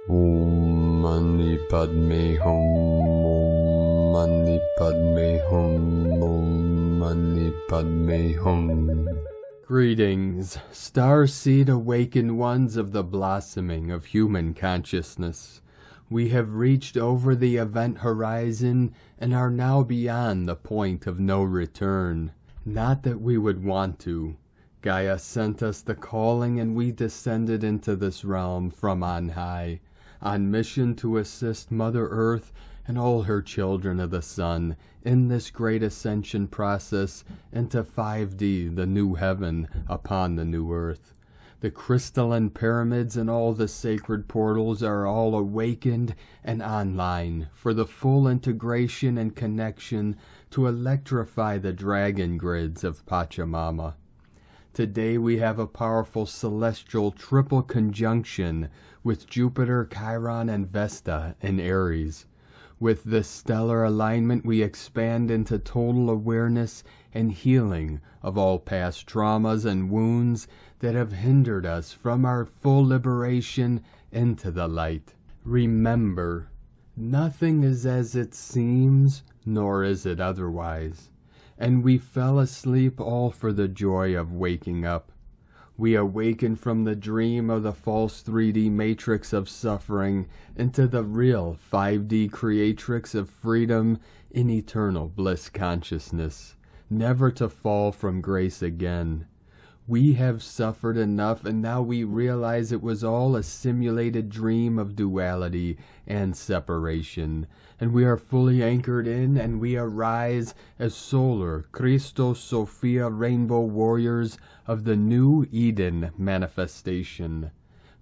Om Mani Padme Hum. Om Mani Padme Hum. Om Mani Padme Hum. Greetings, starseed awakened ones of the blossoming of human consciousness. We have reached over the event horizon and are now beyond the point of no return. Not that we would want to. Gaia sent us the calling and we descended into this realm from on high, on mission to assist Mother Earth and all her children of the sun in this great ascension process into 5D, the new heaven upon the new earth. The crystalline pyramids and all the sacred portals are all awakened and online for the full integration and connection to electrify the dragon grids of Pachamama. Today we have a powerful celestial triple conjunction with Jupiter, Chiron, and Vesta in Aries. With this stellar alignment, we expand into total awareness and healing of all past traumas and wounds that have hindered us from our full liberation into the light. Remember, nothing is as it seems, nor is it otherwise. And we fell asleep all for the joy of waking up. We awakened from the dream of the false 3D matrix of suffering into the real 5D creatrix of freedom in eternal bliss consciousness, never to fall from grace again. We have suffered enough, and now we realize it was all a simulated dream of duality and separation, and we are fully anchored in, and we arise as solar Christos Sophia rainbow warriors of the new Eden manifestation.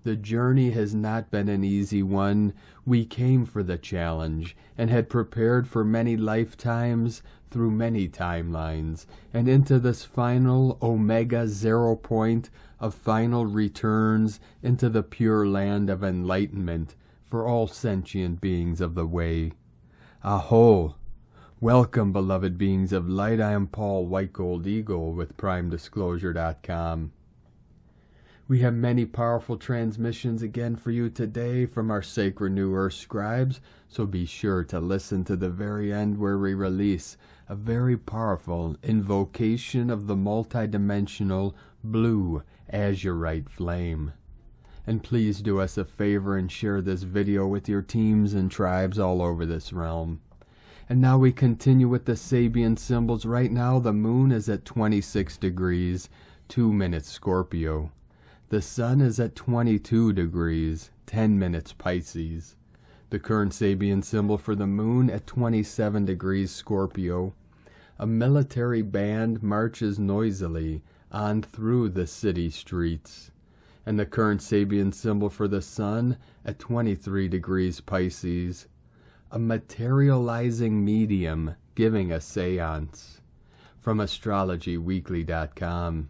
The journey has not been an easy one. We came for the challenge and had prepared for many lifetimes through many timelines and into this final Omega 0 point of final returns into the pure land of enlightenment for all sentient beings of the way. Aho! Welcome, beloved beings of light. I am Paul White Gold Eagle with PrimeDisclosure.com. We have many powerful transmissions again for you today from our sacred New Earth scribes, so be sure to listen to the very end where we release a very powerful invocation of the multidimensional blue azurite flame. And please do us a favor and share this video with your teams and tribes all over this realm. And now we continue with the Sabian symbols. Right now the moon is at 26 degrees, 2 minutes Scorpio. The sun is at 22 degrees, 10 minutes Pisces. The current Sabian symbol for the moon at 27 degrees Scorpio. A military band marches noisily on through the city streets. And the current Sabian symbol for the sun at 23 degrees Pisces. A materializing medium giving a seance. From astrologyweekly.com.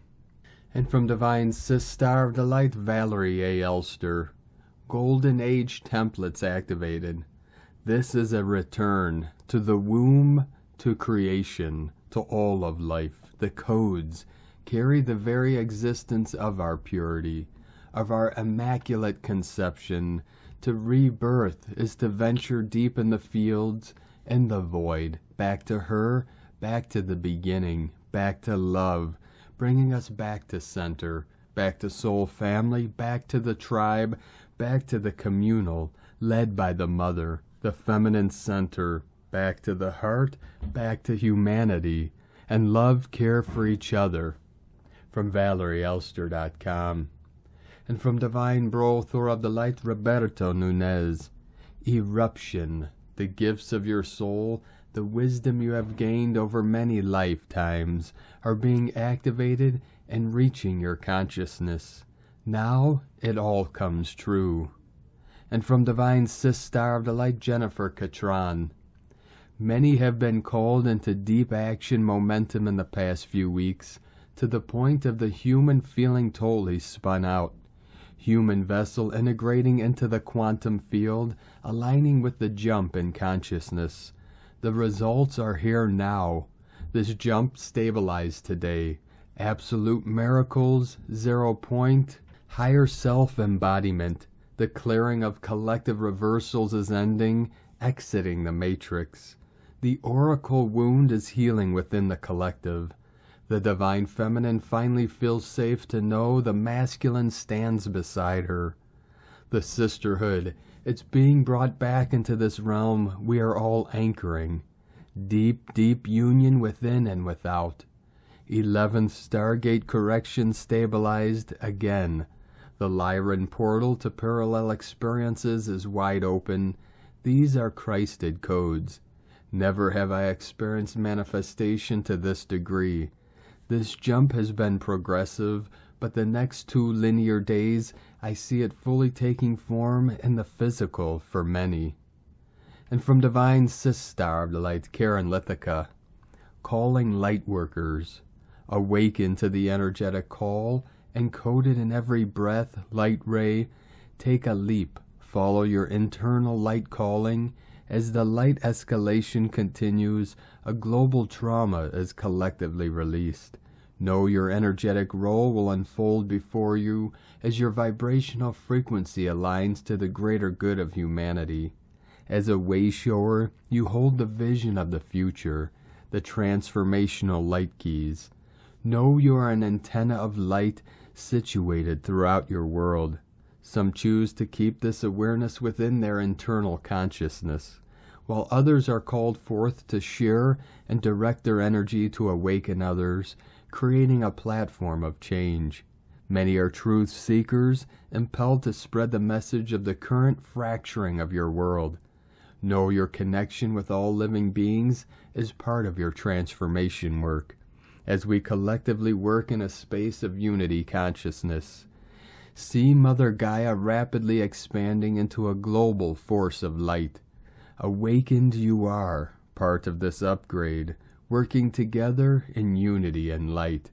And from Divine Star of the Light, Valerie A. Elster. Golden Age templates activated. This is a return to the womb, to creation, to all of life. The codes carry the very existence of our purity, of our immaculate conception. To rebirth is to venture deep in the fields and the void, back to her, back to the beginning, back to love, bringing us back to center, back to soul family, back to the tribe, back to the communal, led by the mother, the feminine center, back to the heart, back to humanity, and love, care for each other. From ValerieElster.com. And from Divine Brothor of the Light, Roberto Nunez. Eruption, the gifts of your soul, the wisdom you have gained over many lifetimes, are being activated and reaching your consciousness. Now it all comes true. And from Divine Star of the Light, Jennifer Catron. Many have been called into deep action momentum in the past few weeks, to the point of the human feeling totally spun out. Human vessel integrating into the quantum field, aligning with the jump in consciousness. The results are here now. This jump stabilized today. Absolute miracles, 0 point, higher self-embodiment, The clearing of collective reversals is ending, exiting the matrix. The oracle wound is healing within the collective. The divine feminine finally feels safe to know the masculine stands beside her. The sisterhood, it's being brought back into this realm we are all anchoring. Deep, deep union within and without. 11th Stargate correction stabilized again. The Lyran portal to parallel experiences is wide open. These are Christed codes. Never have I experienced manifestation to this degree. This jump has been progressive, but the next 2 linear days I see it fully taking form in the physical for many. And from Divine Sis-Starved Light Karen Lithica, calling light workers, awaken to the energetic call, encoded in every breath, light ray, take a leap, follow your internal light calling. As the light escalation continues, a global trauma is collectively released. Know your energetic role will unfold before you as your vibrational frequency aligns to the greater good of humanity. As a wayshower, you hold the vision of the future, the transformational light keys. Know you are an antenna of light situated throughout your world. Some choose to keep this awareness within their internal consciousness, while others are called forth to share and direct their energy to awaken others, creating a platform of change. Many are truth seekers, impelled to spread the message of the current fracturing of your world. Know your connection with all living beings is part of your transformation work, as we collectively work in a space of unity consciousness. See Mother Gaia rapidly expanding into a global force of light. Awakened you are, part of this upgrade, working together in unity and light,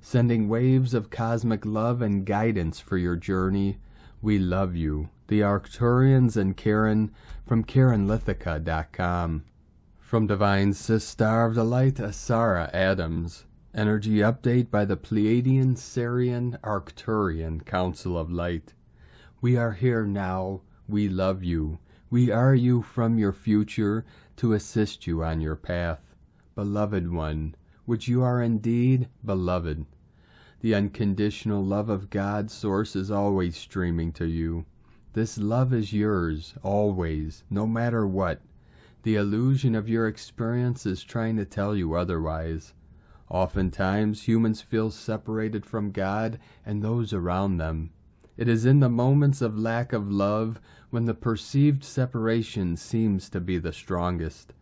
sending waves of cosmic love and guidance for your journey. We love you. The Arcturians and Karen from KarenLithica.com. From Divine Sis-Starved Light, Asara Adams. Energy update by the Pleiadian, Sirian, Arcturian Council of Light. We are here now. We love you. We are you from your future to assist you on your path. Beloved one, which you are indeed, beloved. The unconditional love of God's source is always streaming to you. This love is yours, always, no matter what. The illusion of your experience is trying to tell you otherwise. Oftentimes, humans feel separated from God and those around them. It is in the moments of lack of love when the perceived separation seems to be the strongest.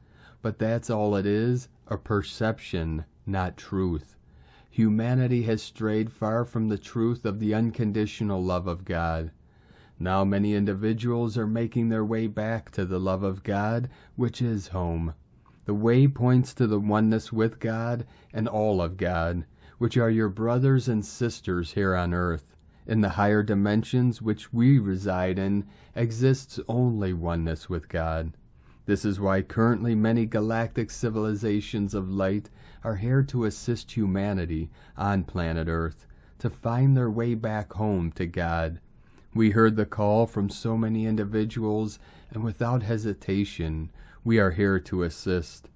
But that's all it is, a perception, not truth. Humanity has strayed far from the truth of the unconditional love of God. Now many individuals are making their way back to the love of God, which is home. The way points to the oneness with God and all of God, which are your brothers and sisters here on earth. In the higher dimensions which we reside in, exists only oneness with God. This is why currently many galactic civilizations of light are here to assist humanity on planet Earth, to find their way back home to God. We heard the call from so many individuals, and without hesitation, we are here to assist.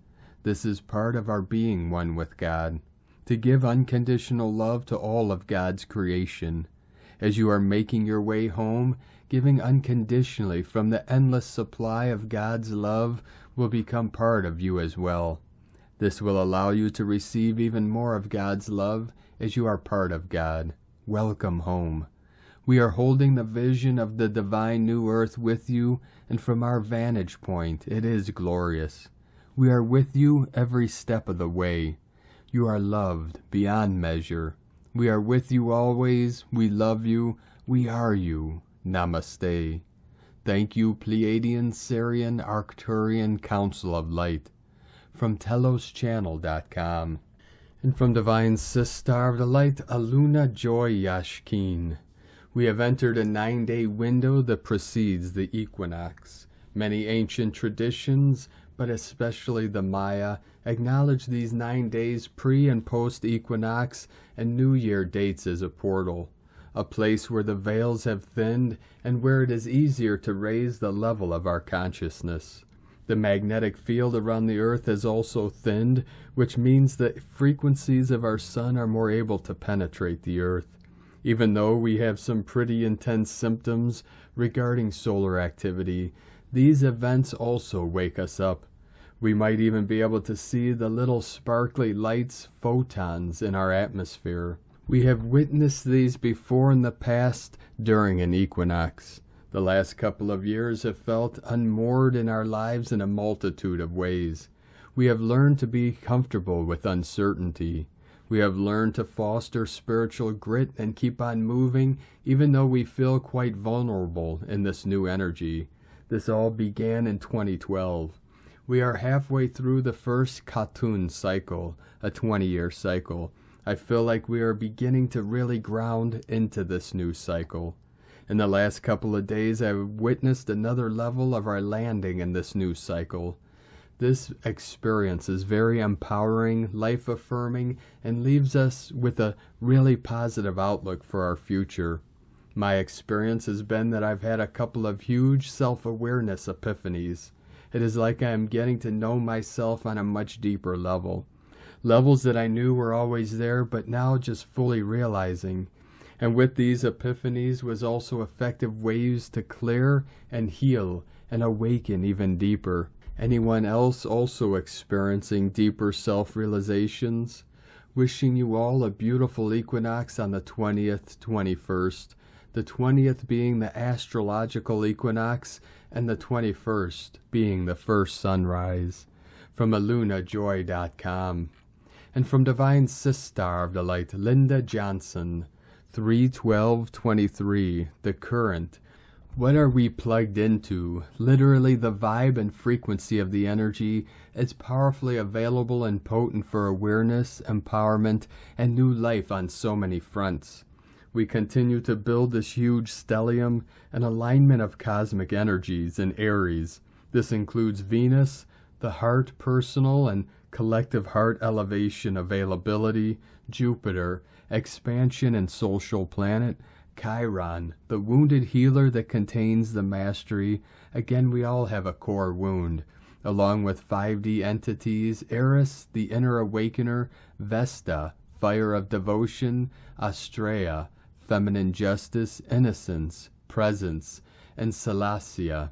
This is part of our being one with God, to give unconditional love to all of God's creation. As you are making your way home, giving unconditionally from the endless supply of God's love will become part of you as well. This will allow you to receive even more of God's love as you are part of God. Welcome home. We are holding the vision of the divine new earth with you, and from our vantage point, it is glorious. We are with you every step of the way. You are loved beyond measure. We are with you always. We love you. We are you. Namaste. Thank you, Pleiadian, Sirian, Arcturian Council of Light. From TelosChannel.com. And from Divine Sis-Starved Light, Aluna Joy Yashkin. We have entered a 9-day window that precedes the equinox. Many ancient traditions, but especially the Maya, acknowledge these 9 days pre- and post-equinox and New Year dates as a portal. a place where the veils have thinned and where it is easier to raise the level of our consciousness. The magnetic field around the Earth has also thinned, which means that frequencies of our sun are more able to penetrate the Earth. Even though we have some pretty intense symptoms regarding solar activity, these events also wake us up. We might even be able to see the little sparkly lights, photons, in our atmosphere. We have witnessed these before in the past during an equinox. The last couple of years have felt unmoored in our lives in a multitude of ways. We have learned to be comfortable with uncertainty. We have learned to foster spiritual grit and keep on moving even though we feel quite vulnerable in this new energy. This all began in 2012. We are halfway through the first Katun cycle, a 20-year cycle. I feel like we are beginning to really ground into this new cycle. In the last couple of days, I have witnessed another level of our landing in this new cycle. This experience is very empowering, life-affirming, and leaves us with a really positive outlook for our future. My experience has been that I've had a couple of huge self-awareness epiphanies. It is like I am getting to know myself on a much deeper level. Levels that I knew were always there, but now just fully realizing. And with these epiphanies was also effective ways to clear and heal and awaken even deeper. Anyone else also experiencing deeper self-realizations? Wishing you all a beautiful equinox on the 20th, 21st. The 20th being the astrological equinox, and the 21st being the first sunrise. From alunajoy.com. And from Divine Sistar of the Light, Linda Johnson, 3/12/23, The Current. What are we plugged into? Literally, the vibe and frequency of the energy is powerfully available and potent for awareness, empowerment, and new life on so many fronts. We continue to build this huge stellium, an alignment of cosmic energies in Aries. This includes Venus, the heart, personal and collective heart elevation availability, Jupiter, expansion and social planet, Chiron, the wounded healer that contains the mastery. Again, we all have a core wound. Along with 5D entities, Eris, the inner awakener, Vesta, fire of devotion, Astrea, feminine justice, innocence, presence, and Celestia,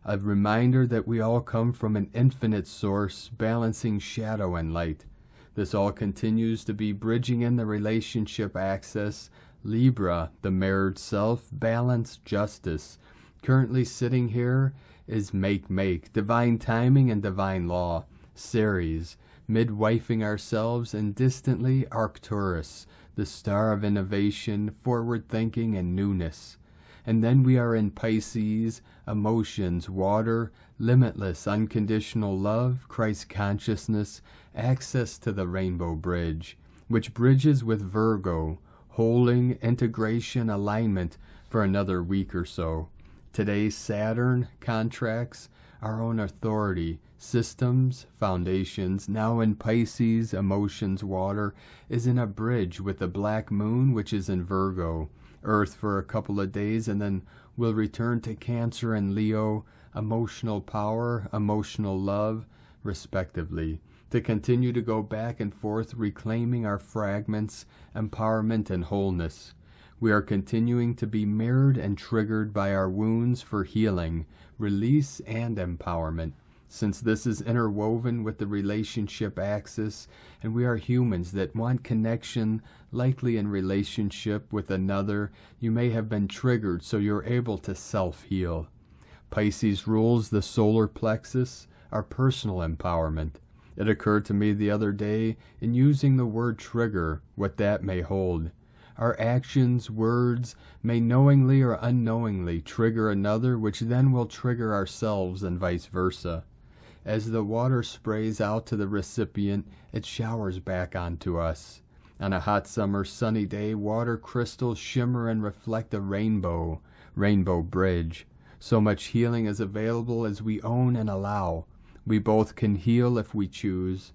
a reminder that we all come from an infinite source, balancing shadow and light. This all continues to be bridging in the relationship axis, Libra, the mirrored self, balance, justice. Currently sitting here is make, divine timing and divine law, Ceres, midwifing ourselves, and distantly Arcturus, the star of innovation, forward thinking, and newness. And then we are in Pisces, emotions, water, limitless, unconditional love, Christ consciousness, access to the rainbow bridge, which bridges with Virgo, holding, integration, alignment for another week or so. Today's Saturn contracts our own authority, systems, foundations. Now in Pisces, emotions, water, is in a bridge with the black moon, which is in Virgo. Earth for a couple of days, and then we'll return to Cancer and Leo, emotional power, emotional love, respectively, to continue to go back and forth, reclaiming our fragments, empowerment, and wholeness. We are continuing to be mirrored and triggered by our wounds for healing, release, and empowerment. Since this is interwoven with the relationship axis, and we are humans that want connection, likely in relationship with another, you may have been triggered so you're able to self-heal. Pisces rules the solar plexus, our personal empowerment. It occurred to me the other day in using the word trigger, what that may hold. Our actions, words, may knowingly or unknowingly trigger another, which then will trigger ourselves and vice versa. As the water sprays out to the recipient, it showers back onto us. On a hot summer sunny day, water crystals shimmer and reflect a rainbow bridge. So much healing is available as we own and allow. We both can heal if we choose.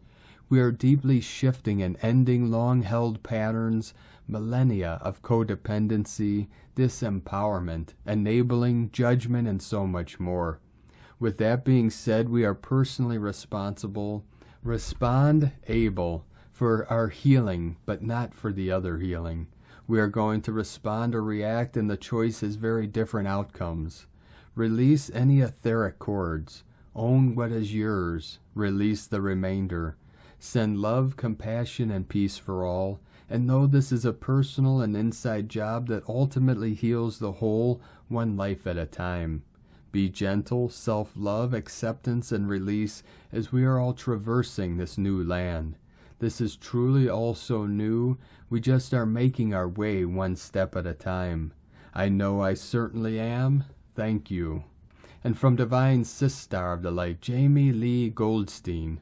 We are deeply shifting and ending long-held patterns, millennia of codependency, disempowerment, enabling, judgment, and so much more. With that being said, we are personally responsible, able for our healing, but not for the other healing. We are going to respond or react, and the choice is very different outcomes. Release any etheric cords. Own what is yours. Release the remainder. Send love, compassion, and peace for all, and know this is a personal and inside job that ultimately heals the whole, one life at a time. Be gentle, self-love, acceptance, and release as we are all traversing this new land. This is truly all so new, we just are making our way one step at a time. I know I certainly am. Thank you. And from Divine Sister of the Light, Jamie Lee Goldstein.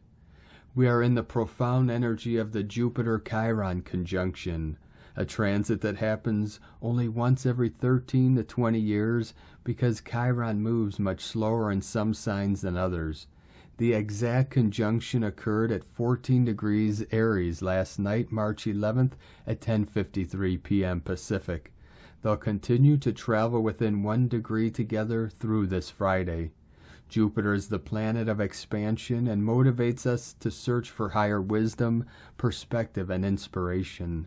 We are in the profound energy of the Jupiter-Chiron conjunction, a transit that happens only once every 13 to 20 years because Chiron moves much slower in some signs than others. The exact conjunction occurred at 14 degrees Aries last night, March 11th at 10:53 p.m. Pacific. They'll continue to travel within 1 degree together through this Friday. Jupiter is the planet of expansion and motivates us to search for higher wisdom, perspective, and inspiration.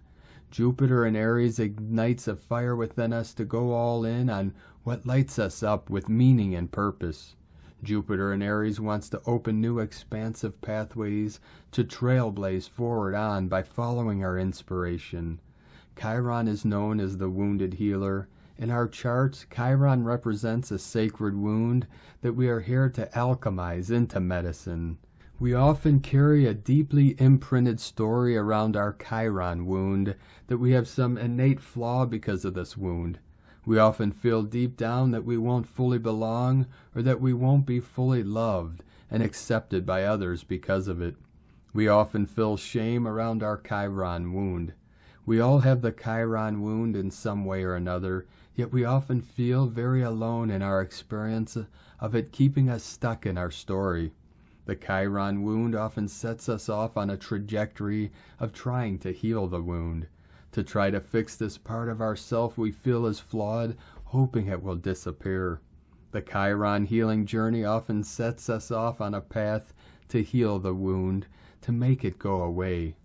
Jupiter in Aries ignites a fire within us to go all in on what lights us up with meaning and purpose. Jupiter in Aries wants to open new expansive pathways to trailblaze forward on by following our inspiration. Chiron is known as the wounded healer. In our charts, Chiron represents a sacred wound that we are here to alchemize into medicine. We often carry a deeply imprinted story around our Chiron wound that we have some innate flaw because of this wound. We often feel deep down that we won't fully belong or that we won't be fully loved and accepted by others because of it. We often feel shame around our Chiron wound. We all have the Chiron wound in some way or another, yet we often feel very alone in our experience of it keeping us stuck in our story. The Chiron wound often sets us off on a trajectory of trying to heal the wound, to try to fix this part of ourself we feel is flawed, hoping it will disappear. The Chiron healing journey often sets us off on a path to heal the wound, to make it go away.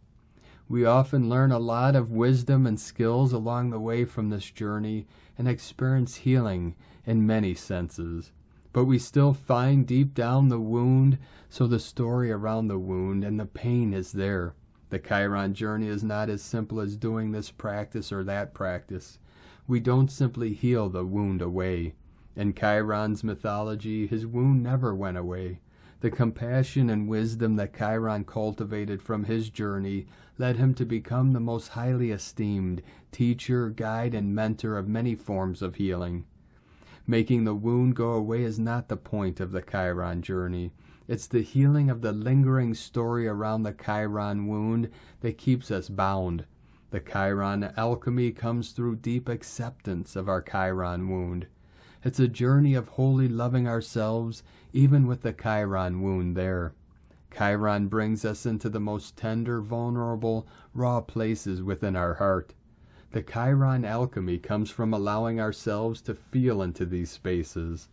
We often learn a lot of wisdom and skills along the way from this journey and experience healing in many senses. But we still find deep down the wound, so the story around the wound and the pain is there. The Chiron journey is not as simple as doing this practice or that practice. We don't simply heal the wound away. In Chiron's mythology, his wound never went away. The compassion and wisdom that Chiron cultivated from his journey led him to become the most highly esteemed teacher, guide, and mentor of many forms of healing. Making the wound go away is not the point of the Chiron journey. It's the healing of the lingering story around the Chiron wound that keeps us bound. The Chiron alchemy comes through deep acceptance of our Chiron wound. It's a journey of wholly loving ourselves, even with the Chiron wound there. Chiron brings us into the most tender, vulnerable, raw places within our heart. The Chiron alchemy comes from allowing ourselves to feel into these spaces.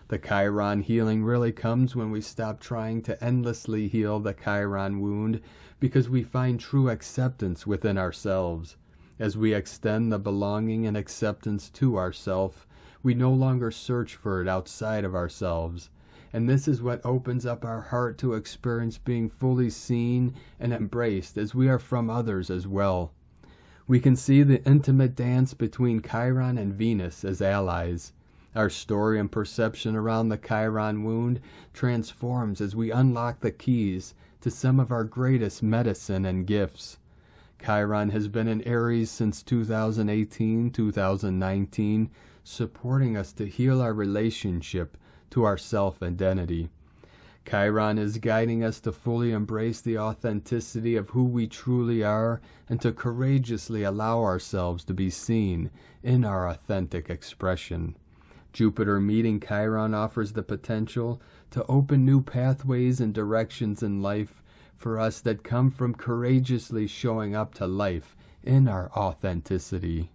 The Chiron healing really comes when we stop trying to endlessly heal the Chiron wound because we find true acceptance within ourselves. As we extend the belonging and acceptance to ourselves, we no longer search for it outside of ourselves. And this is what opens up our heart to experience being fully seen and embraced as we are from others as well. We can see the intimate dance between Chiron and Venus as allies. Our story and perception around the Chiron wound transforms as we unlock the keys to some of our greatest medicine and gifts. Chiron has been in Aries since 2018, 2019, supporting us to heal our relationship to our self-identity. Chiron is guiding us to fully embrace the authenticity of who we truly are and to courageously allow ourselves to be seen in our authentic expression. Jupiter meeting Chiron offers the potential to open new pathways and directions in life for us that come from courageously showing up to life in our authenticity.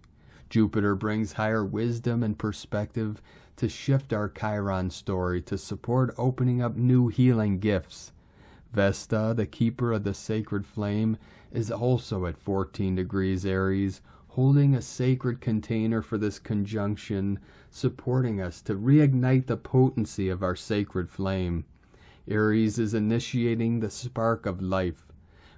Jupiter brings higher wisdom and perspective to shift our Chiron story to support opening up new healing gifts. Vesta, the keeper of the sacred flame, is also at 14 degrees Aries, holding a sacred container for this conjunction, supporting us to reignite the potency of our sacred flame. Aries is initiating the spark of life.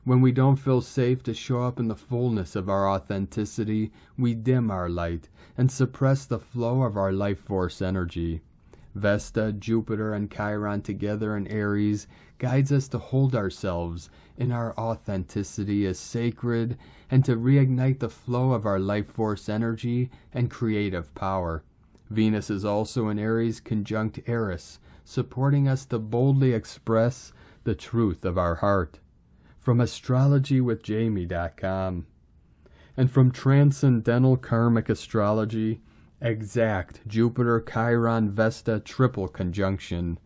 When we don't feel safe to show up in the fullness of our authenticity, we dim our light and suppress the flow of our life force energy. Vesta, Jupiter, and Chiron together in Aries guides us to hold ourselves in our authenticity as sacred and to reignite the flow of our life force energy and creative power. Venus is also in Aries conjunct Eris, supporting us to boldly express the truth of our heart. From astrologywithjamie.com. And from Transcendental Karmic Astrology, exact Jupiter Chiron Vesta triple conjunction.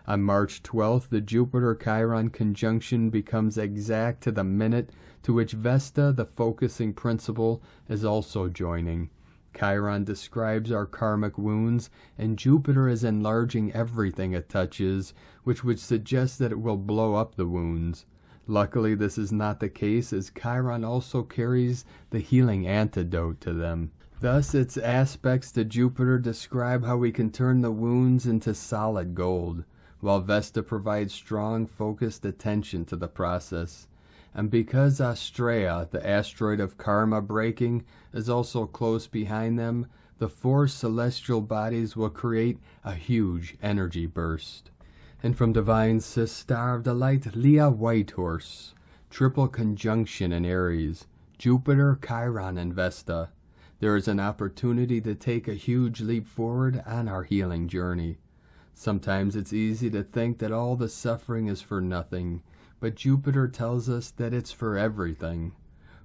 On March 12th, the Jupiter Chiron conjunction becomes exact to the minute to which Vesta, the focusing principle, is also joining. Chiron describes our karmic wounds, and Jupiter is enlarging everything it touches, which would suggest that it will blow up the wounds. Luckily, this is not the case, as Chiron also carries the healing antidote to them. Thus, its aspects to Jupiter describe how we can turn the wounds into solid gold, while Vesta provides strong, focused attention to the process. And because Astrea, the asteroid of karma breaking, is also close behind them, the four celestial bodies will create a huge energy burst. And from Divine Sis Star of Delight, Leah Whitehorse, triple conjunction in Aries, Jupiter, Chiron, and Vesta. There is an opportunity to take a huge leap forward on our healing journey. Sometimes it's easy to think that all the suffering is for nothing, but Jupiter tells us that it's for everything.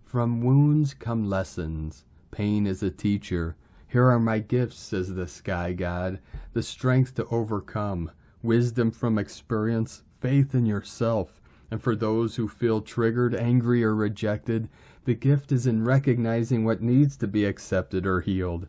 From wounds come lessons. Pain is a teacher. Here are my gifts, says the sky god, the strength to overcome, wisdom from experience, faith in yourself. And for those who feel triggered, angry, or rejected, the gift is in recognizing what needs to be accepted or healed.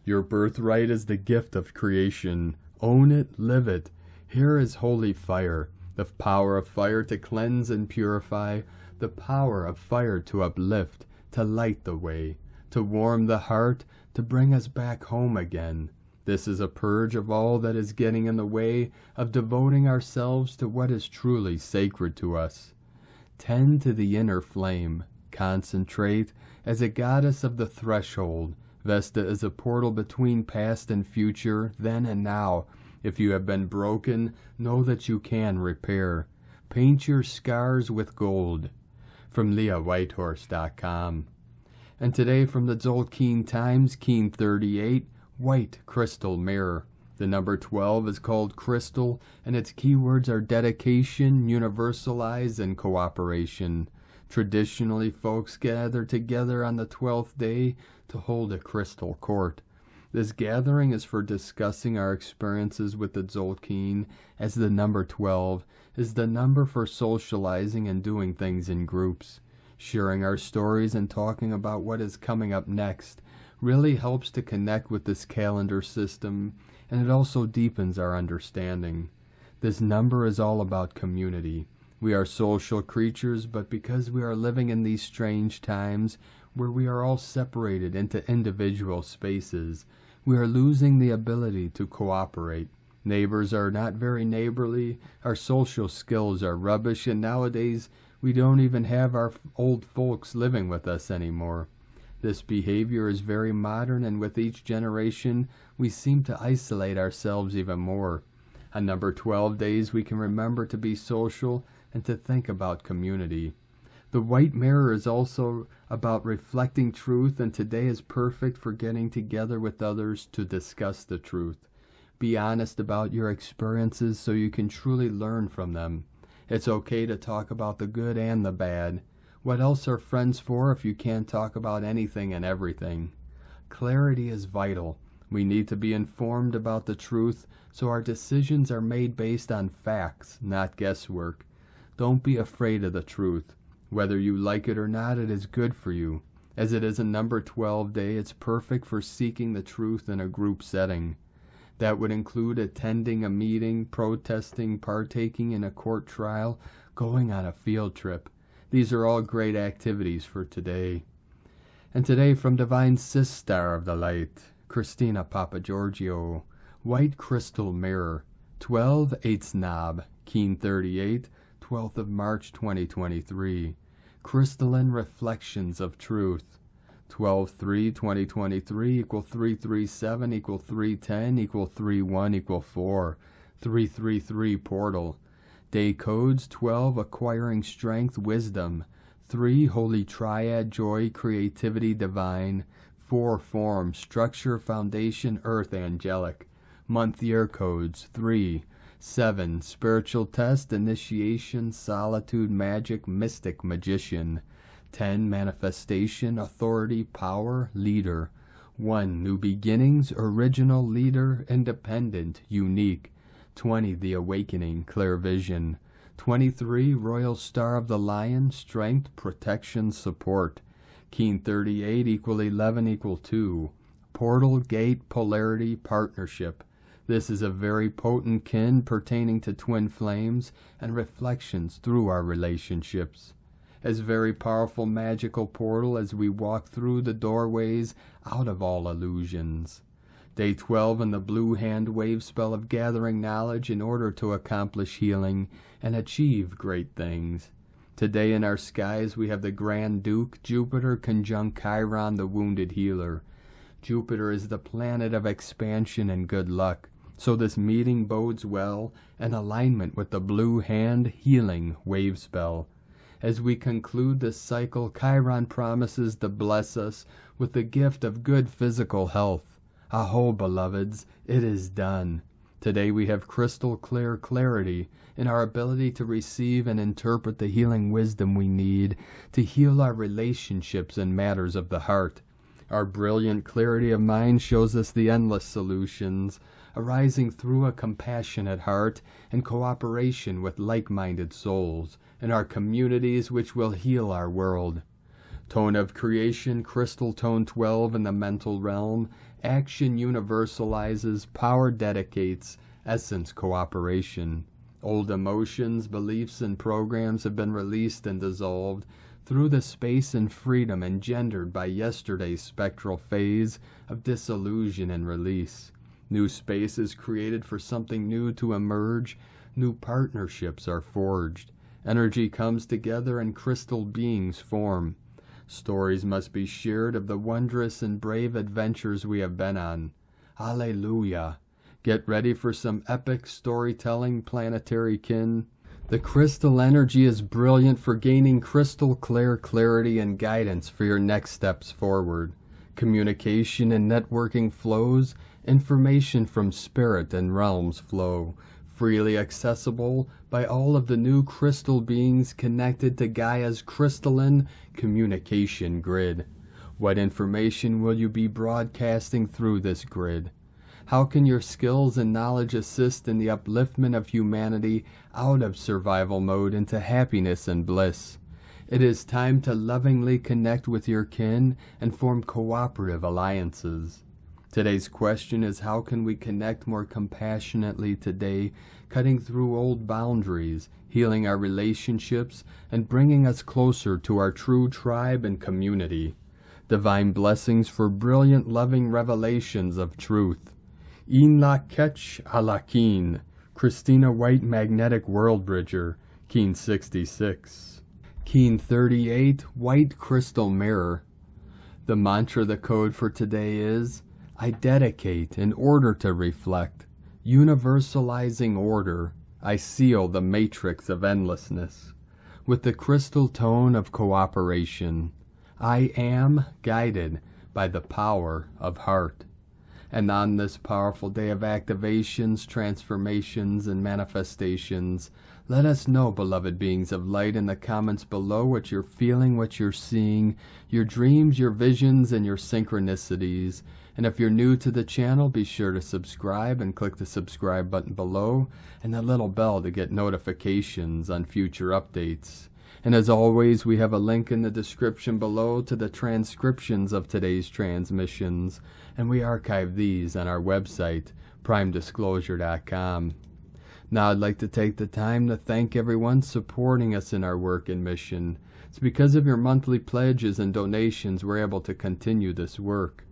Your birthright is the gift of creation. Own it, live it. Here is holy fire, the power of fire to cleanse and purify, the power of fire to uplift, to light the way, to warm the heart, to bring us back home again. This is a purge of all that is getting in the way of devoting ourselves to what is truly sacred to us. Tend to the inner flame. Concentrate. As a goddess of the threshold, Vesta is a portal between past and future, then and now. If you have been broken, know that you can repair. Paint your scars with gold. From LeahWhitehorse.com. And today from the Tzolk'in Times, Keen 38, White Crystal Mirror. The number 12 is called crystal, and its keywords are dedication, universalize, and cooperation. Traditionally, folks gather together on the 12th day to hold a crystal court. This gathering is for discussing our experiences with the Tzolk'in, as the number 12 is the number for socializing and doing things in groups. Sharing our stories and talking about what is coming up next really helps to connect with this calendar system, and it also deepens our understanding. This number is all about community. We are social creatures, but because we are living in these strange times where we are all separated into individual spaces, we are losing the ability to cooperate. Neighbors are not very neighborly, our social skills are rubbish, and nowadays we don't even have our old folks living with us anymore. This behavior is very modern, and with each generation, we seem to isolate ourselves even more. On number 12 days, we can remember to be social and to think about community. The white mirror is also about reflecting truth, and today is perfect for getting together with others to discuss the truth. Be honest about your experiences so you can truly learn from them. It's okay to talk about the good and the bad. What else are friends for if you can't talk about anything and everything? Clarity is vital. We need to be informed about the truth, so our decisions are made based on facts, not guesswork. Don't be afraid of the truth. Whether you like it or not, it is good for you. As it is a number 12 day, it's perfect for seeking the truth in a group setting. That would include attending a meeting, protesting, partaking in a court trial, going on a field trip. These are all great activities for today. And today from Divine Sister of the Light, Christina Papagiorgio, White Crystal Mirror, 12/8 Knob, Keen 38, 12th of March 2023. Crystalline Reflections of Truth. 12/3/2023 equal 337 equal 310 equal 31 equal 4. 333 portal. Day codes 12 acquiring strength, wisdom. 3 holy triad, joy, creativity, divine. 4 form, structure, foundation, earth, angelic. Month year codes 3, 7 spiritual test, initiation, solitude, magic, mystic, magician. 10 manifestation, authority, power, leader. 1 new beginnings, original, leader, independent, unique. 20 the awakening, clear vision. 23 royal star of the lion, strength, protection, support. Keen 38 equal 11 equal 2. Portal, gate, polarity, partnership. This is a very potent kin pertaining to twin flames and reflections through our relationships. As very powerful magical portal as we walk through the doorways out of all illusions. Day 12 in the blue hand wave spell of gathering knowledge in order to accomplish healing and achieve great things. Today in our skies we have the Grand Duke, Jupiter conjunct Chiron, the wounded healer. Jupiter is the planet of expansion and good luck. So this meeting bodes well in alignment with the blue hand healing wave spell. As we conclude this cycle, Chiron promises to bless us with the gift of good physical health. Aho, beloveds, it is done. Today we have crystal clear clarity in our ability to receive and interpret the healing wisdom we need to heal our relationships and matters of the heart. Our brilliant clarity of mind shows us the endless solutions arising through a compassionate heart and cooperation with like-minded souls in our communities which will heal our world. Tone of creation, crystal tone 12 in the mental realm, action universalizes, power dedicates, essence cooperation. Old emotions, beliefs, and programs have been released and dissolved through the space and freedom engendered by yesterday's spectral phase of disillusion and release. New space is created for something new to emerge. New partnerships are forged. Energy comes together and crystal beings form. Stories must be shared of the wondrous and brave adventures we have been on. Alleluia! Get ready for some epic storytelling, planetary kin. The crystal energy is brilliant for gaining crystal clear clarity and guidance for your next steps forward. Communication and networking flows. Information from spirit and realms flow, freely accessible by all of the new crystal beings connected to Gaia's crystalline communication grid. What information will you be broadcasting through this grid? How can your skills and knowledge assist in the upliftment of humanity out of survival mode into happiness and bliss? It is time to lovingly connect with your kin and form cooperative alliances. Today's question is, how can we connect more compassionately today, cutting through old boundaries, healing our relationships, and bringing us closer to our true tribe and community? Divine blessings for brilliant, loving revelations of truth. In la ketch a la keen, Christina White Magnetic World Bridger, Keen 66. Keen 38, White Crystal Mirror. The mantra, the code for today is, I dedicate in order to reflect, universalizing order. I seal the matrix of endlessness with the crystal tone of cooperation. I am guided by the power of heart. And on this powerful day of activations, transformations, and manifestations, let us know, beloved beings of light, in the comments below what you're feeling, what you're seeing, your dreams, your visions, and your synchronicities. And if you're new to the channel, be sure to subscribe and click the subscribe button below and the little bell to get notifications on future updates. And as always, we have a link in the description below to the transcriptions of today's transmissions, and we archive these on our website, primedisclosure.com. Now I'd like to take the time to thank everyone supporting us in our work and mission. It's because of your monthly pledges and donations we're able to continue this work.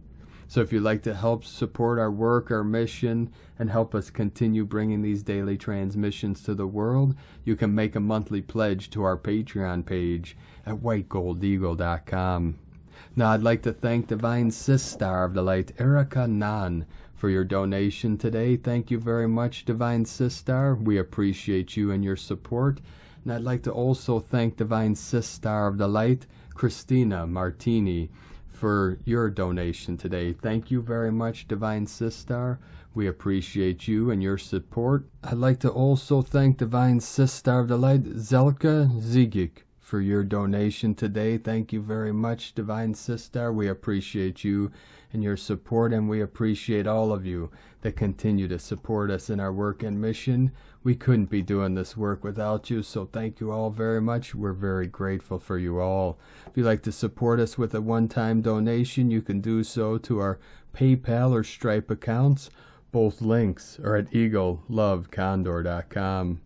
So if you'd like to help support our work, our mission, and help us continue bringing these daily transmissions to the world, you can make a monthly pledge to our Patreon page at whitegoldeagle.com. Now I'd like to thank Divine Sister of the Light, Erica Nan, for your donation today. Thank you very much, Divine Sister. We appreciate you and your support. And I'd like to also thank Divine Sister of the Light, Christina Martini, for your donation today. Thank you very much, Divine Sister. We appreciate you and your support. I'd like to also thank Divine Sister of the Light, Zelka Zigic, for your donation today. Thank you very much, Divine Sister. We appreciate you and your support, and we appreciate all of you that continue to support us in our work and mission. We couldn't be doing this work without you, so thank you all very much. We're very grateful for you all. If you'd like to support us with a one-time donation, you can do so to our PayPal or Stripe accounts. Both links are at eaglelovecondor.com.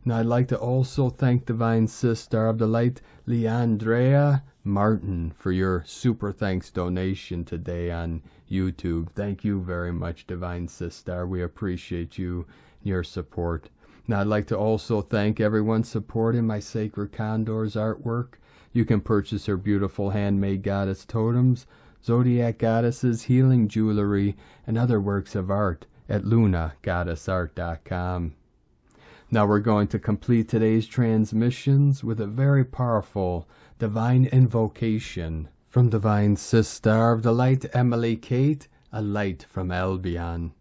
Now I'd like to also thank Divine Sister of the Light, Leandrea Martin, for your super thanks donation today on YouTube. Thank you very much, Divine Sister. We appreciate you and your support. Now I'd like to also thank everyone supporting my Sacred Condors artwork. You can purchase her beautiful handmade goddess totems, zodiac goddesses, healing jewelry, and other works of art at lunagoddessart.com. Now we're going to complete today's transmissions with a very powerful divine invocation from Divine Sister of the Light, Emily Kate, a light from Albion.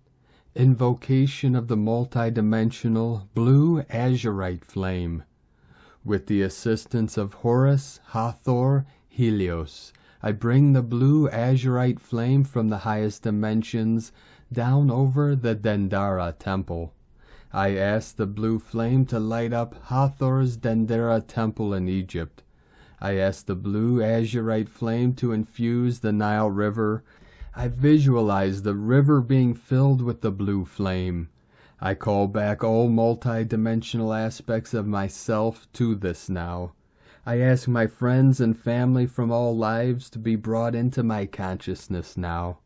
Invocation of the multidimensional blue azurite flame. With the assistance of Horus, Hathor, Helios, I bring the blue azurite flame from the highest dimensions down over the Dendara temple. I ask the blue flame to light up Hathor's Dendera temple in Egypt. I ask the blue azurite flame to infuse the Nile River. I visualize the river being filled with the blue flame. I call back all multidimensional aspects of myself to this now. I ask my friends and family from all lives to be brought into my consciousness now.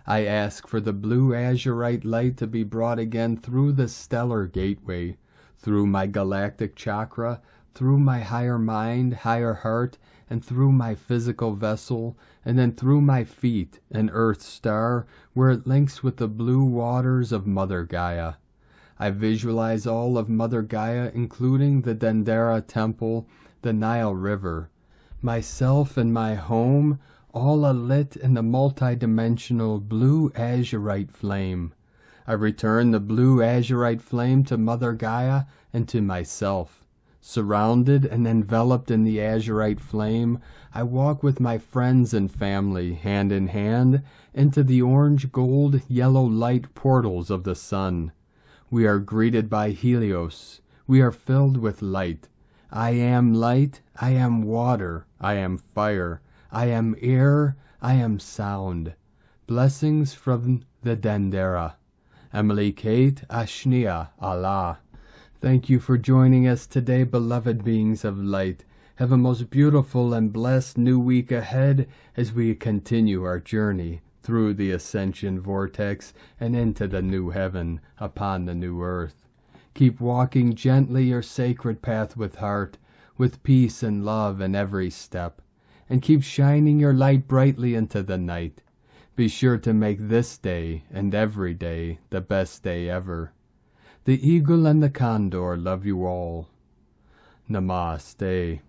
I ask for the blue azurite light to be brought again through the stellar gateway, through my galactic chakra, through my higher mind, higher heart, and through my physical vessel, and then through my feet, an earth star, where it links with the blue waters of Mother Gaia. I visualize all of Mother Gaia, including the Dendera temple, the Nile River, myself and my home, all alit in the multidimensional blue azurite flame. I return the blue azurite flame to Mother Gaia and to myself. Surrounded and enveloped in the azurite flame, I walk with my friends and family, hand in hand, into the orange, gold, yellow light portals of the sun. We are greeted by Helios. We are filled with light. I am light, I am water, I am fire, I am air, I am sound. Blessings from the Dendera. Emily Kate, Ashnia, Allah. Thank you for joining us today, beloved beings of light. Have a most beautiful and blessed new week ahead as we continue our journey through the ascension vortex and into the new heaven upon the new earth. Keep walking gently your sacred path with heart, with peace and love in every step, and keep shining your light brightly into the night. Be sure to make this day and every day the best day ever. The eagle and the condor love you all. Namaste.